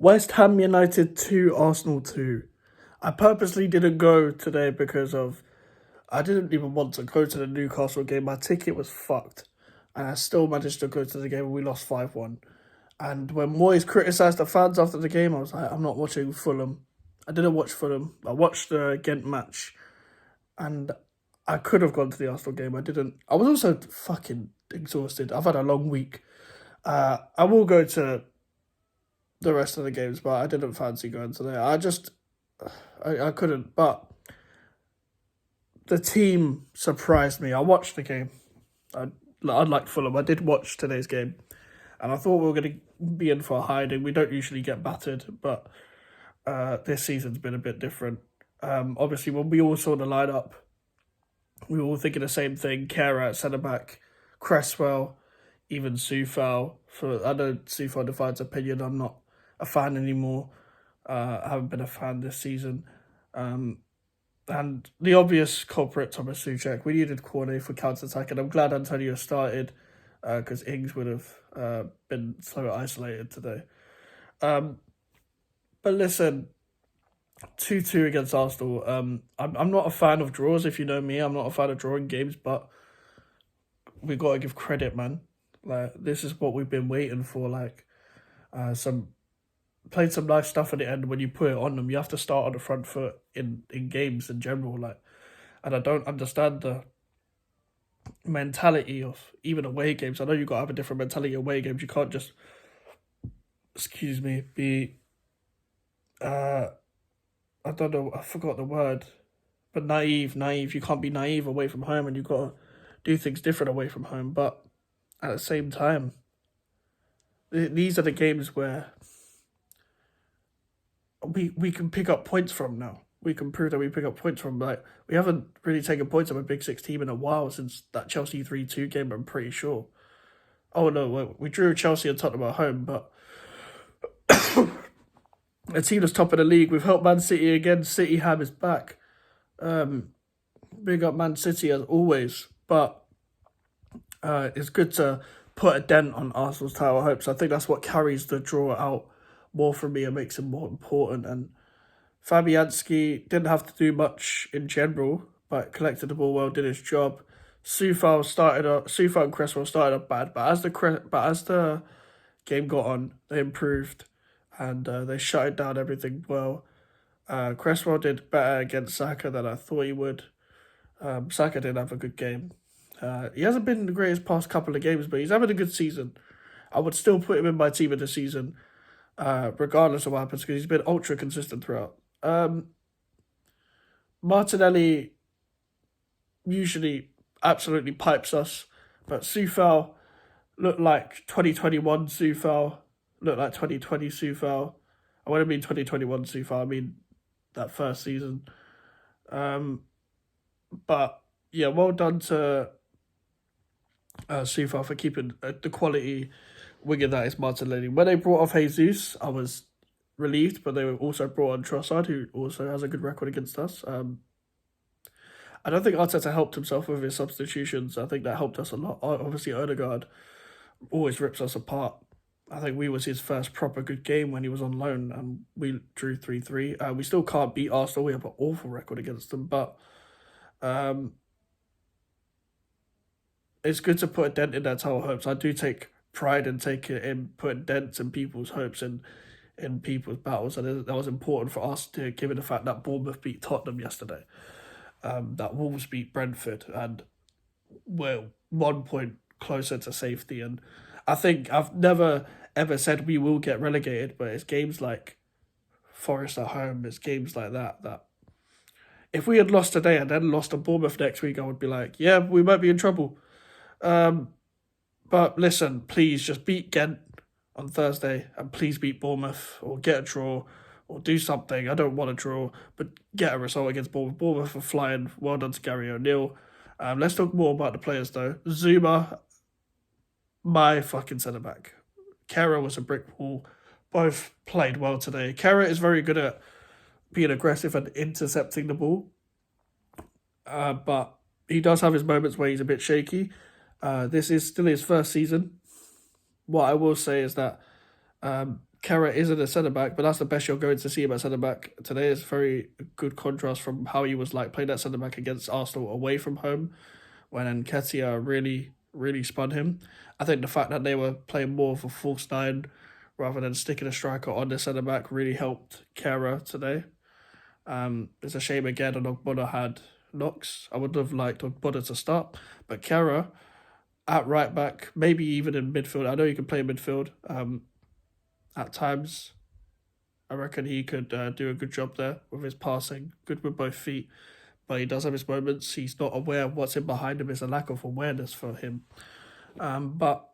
West Ham United 2, Arsenal 2. I purposely didn't go today because I didn't even want to go to the Newcastle game. My ticket was fucked. And I still managed to go to the game and we lost 5-1. And when Moyes criticised the fans after the game, I was like, I'm not watching Fulham. I didn't watch Fulham. I watched the Ghent match. And I could have gone to the Arsenal game. I didn't. I was also fucking exhausted. I've had a long week. I will go to the rest of the games, but I didn't fancy going today. I couldn't. But the team surprised me. I watched the game. Unlike Fulham, I did watch today's game, and I thought we were going to be in for a hiding. We don't usually get battered, but this season's been a bit different. Obviously, when we all saw the lineup, we were all thinking the same thing. Kera at centre back, Cresswell, even Soufal. I know Soufal divides opinion. I'm not a fan anymore. I haven't been a fan this season. And the obvious culprit, Thomas Souček. We needed Cornet for counter-attack, and I'm glad Antonio started because Ings would have been so isolated today. But listen, 2-2 against Arsenal. I'm not a fan of draws, if you know me. I'm not a fan of drawing games, but we got to give credit, man. Like, this is what we've been waiting for. Like, played some nice stuff at the end. When you put it on them, you have to start on the front foot in games in general. Like, and I don't understand the mentality of even away games. I know you got to have a different mentality away games. You can't just, be I don't know, I forgot the word, but naive. You can't be naive away from home, and you got to do things different away from home. But at the same time, these are the games where we can pick up points from now. We can prove that we pick up points from. Like, we haven't really taken points from a Big Six team in a while since that Chelsea 3-2 game, I'm pretty sure. Oh no, we drew Chelsea and Tottenham at home, but a team that's top of the league. We've helped Man City again. City Ham is back. Big up Man City as always. But it's good to put a dent on Arsenal's title hopes. I think that's what carries the draw out more for me and makes it more important. And Fabianski didn't have to do much in general, but collected the ball well, did his job. Soufal and Cresswell started up bad, but as the game got on, they improved and they shut down everything well. Cresswell did better against Saka than I thought he would. Saka didn't have a good game. He hasn't been the greatest past couple of games, but he's having a good season. I would still put him in my team of the season, regardless of what happens, because he's been ultra consistent throughout. Martinelli usually absolutely pipes us, but Soufal looked like 2021 Soufal, looked like 2020 Soufal. I wouldn't mean 2021 Soufal, I mean that first season. But yeah, well done to Soufal for keeping the quality winger that is Martinelli. When they brought off Jesus, I was relieved, but they also brought on Trossard, who also has a good record against us. I don't think Arteta helped himself with his substitutions. I think that helped us a lot. Obviously, Odegaard always rips us apart. I think we was his first proper good game when he was on loan, and we drew 3-3. We still can't beat Arsenal. We have an awful record against them, but it's good to put a dent in their title hopes. I do take pride in putting dents in people's hopes and in people's battles, and that was important for us to, given the fact that Bournemouth beat Tottenham yesterday. That Wolves beat Brentford, and we're 1 point closer to safety. And I think I've never ever said we will get relegated, but it's games like Forest at home, it's games like that if we had lost today and then lost to Bournemouth next week, I would be like, yeah, we might be in trouble. But listen, please just beat Ghent on Thursday, and please beat Bournemouth or get a draw or do something. I don't want a draw, but get a result against Bournemouth. Bournemouth are flying. Well done to Gary O'Neill. Let's talk more about the players, though. Zuma, my fucking centre-back. Kera was a brick wall. Both played well today. Kera is very good at being aggressive and intercepting the ball, but he does have his moments where he's a bit shaky. This is still his first season. What I will say is that Kara isn't a centre back, but that's the best you're going to see him at centre back today. Is very good contrast from how he was like playing at centre back against Arsenal away from home, when Nketiah really spun him. I think the fact that they were playing more of a false nine rather than sticking a striker on the centre back really helped Kara today. It's a shame again that Ogbonna had knocks. I would have liked Ogbonna to start, but Kara at right back, maybe even in midfield. I know you can play midfield. At times, I reckon he could do a good job there with his passing, good with both feet. But he does have his moments. He's not aware of what's in behind him. It's a lack of awareness for him. But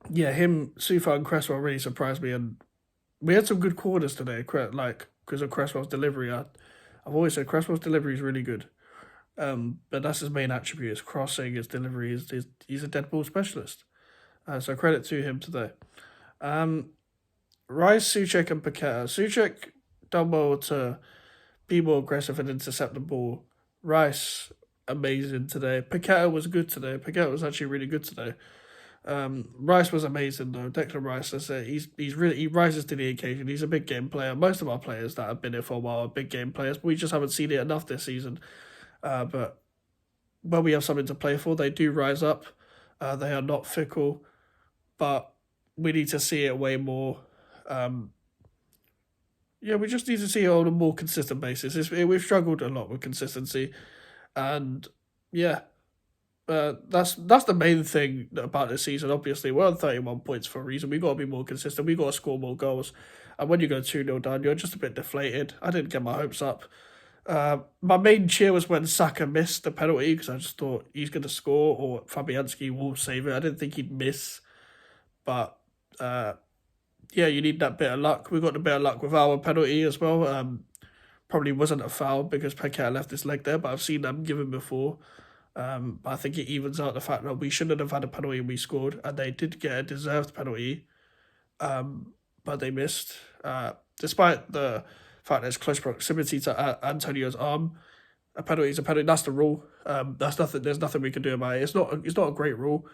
yeah, Sufa and Cresswell really surprised me, and we had some good corners today. Like because of Cresswell's delivery, I've always said Cresswell's delivery is really good. But that's his main attribute: his crossing, his delivery. He's a dead ball specialist. So credit to him today. Rice, Souček, and Paqueta. Souček done well to be more aggressive and intercept the ball. Rice, amazing today. Paqueta was good today. Paqueta was actually really good today. Rice was amazing though. Declan Rice, I say, he rises to the occasion. He's a big game player. Most of our players that have been here for a while are big game players, but we just haven't seen it enough this season. But when we have something to play for, they do rise up. They are not fickle, but we need to see it way more. We just need to see it on a more consistent basis. We've struggled a lot with consistency, and that's the main thing about this season. Obviously, we're on 31 points for a reason. We've got to be more consistent. We've got to score more goals. And when you go 2-0 down, you're just a bit deflated. I didn't get my hopes up. My main cheer was when Saka missed the penalty because I just thought he's going to score or Fabianski will save it. I didn't think he'd miss. But you need that bit of luck. We got the bit of luck with our penalty as well. Probably wasn't a foul because Paqueta left his leg there, but I've seen them given before. But I think it evens out the fact that we shouldn't have had a penalty and we scored, and they did get a deserved penalty, but they missed. Despite the fact there's close proximity to Antonio's arm, a penalty is a penalty. That's the rule. That's nothing. There's nothing we can do about it. It's not a great rule,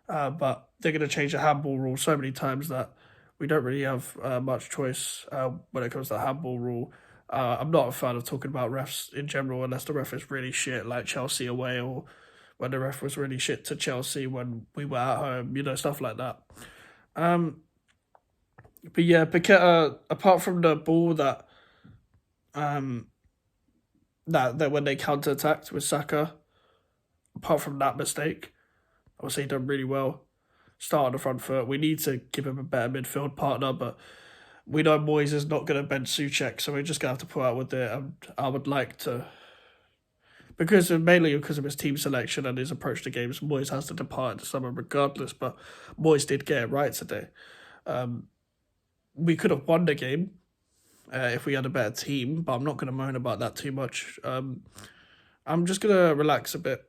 but they're going to change the handball rule so many times that we don't really have much choice when it comes to the handball rule. I'm not a fan of talking about refs in general unless the ref is really shit, like Chelsea away, or when the ref was really shit to Chelsea when we were at home, stuff like that. But yeah, Paqueta, apart from the ball that when they counter-attacked with Saka, apart from that mistake, I would say he done really well. Start on the front foot. We need to give him a better midfield partner, but we know Moyes is not going to bench Souček, so we're just going to have to put out with it. And I would like to, mainly because of his team selection and his approach to games, Moyes has to depart in the summer regardless, but Moyes did get it right today. We could have won the game if we had a better team, but I'm not going to moan about that too much. I'm just going to relax a bit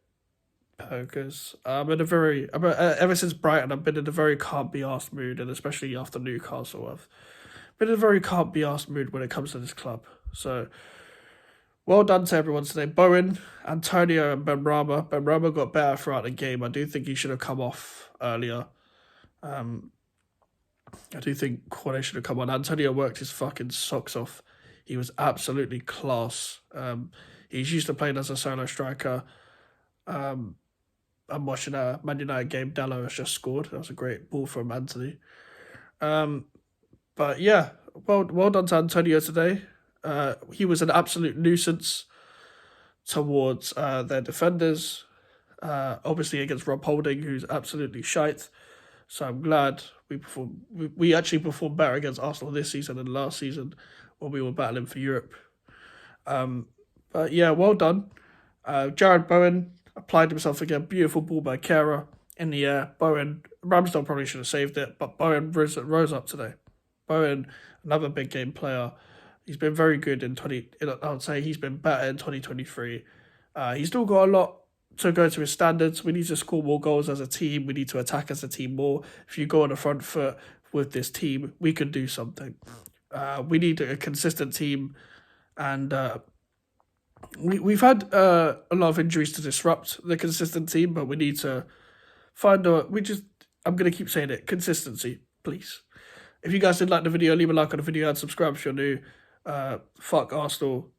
because ever since Brighton, I've been in a very can't be arsed mood, and especially after Newcastle, I've been in a very can't be arsed mood when it comes to this club. So, well done to everyone today. Bowen, Antonio, and Benrahma. Benrahma got better throughout the game. I do think he should have come off earlier. I do think Cornet should have come on. Antonio worked his fucking socks off. He was absolutely class. He's used to playing as a solo striker. I'm watching a Man United game. Dallo has just scored. That was a great ball from Anthony. But yeah, well done to Antonio today. He was an absolute nuisance towards their defenders. Obviously against Rob Holding, who's absolutely shite. So I'm glad we actually performed better against Arsenal this season than last season when we were battling for Europe. But yeah, well done. Jared Bowen applied himself again. Beautiful ball by Kara in the air. Ramsdale probably should have saved it, but Bowen rose up today. Bowen, another big game player. He's been very good I would say he's been better in 2023. He's still got a lot to go to his standards. We need to score more goals as a team. We need to attack as a team more. If you go on the front foot with this team, we can do something. We need a consistent team, and we've had a lot of injuries to disrupt the consistent team, but we need to I'm going to keep saying it, consistency, please. If you guys did like the video, leave a like on the video and subscribe if you're new. Fuck Arsenal.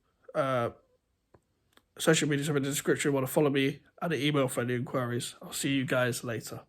Social medias are in the description. Want to follow me and the email for any inquiries. I'll see you guys later.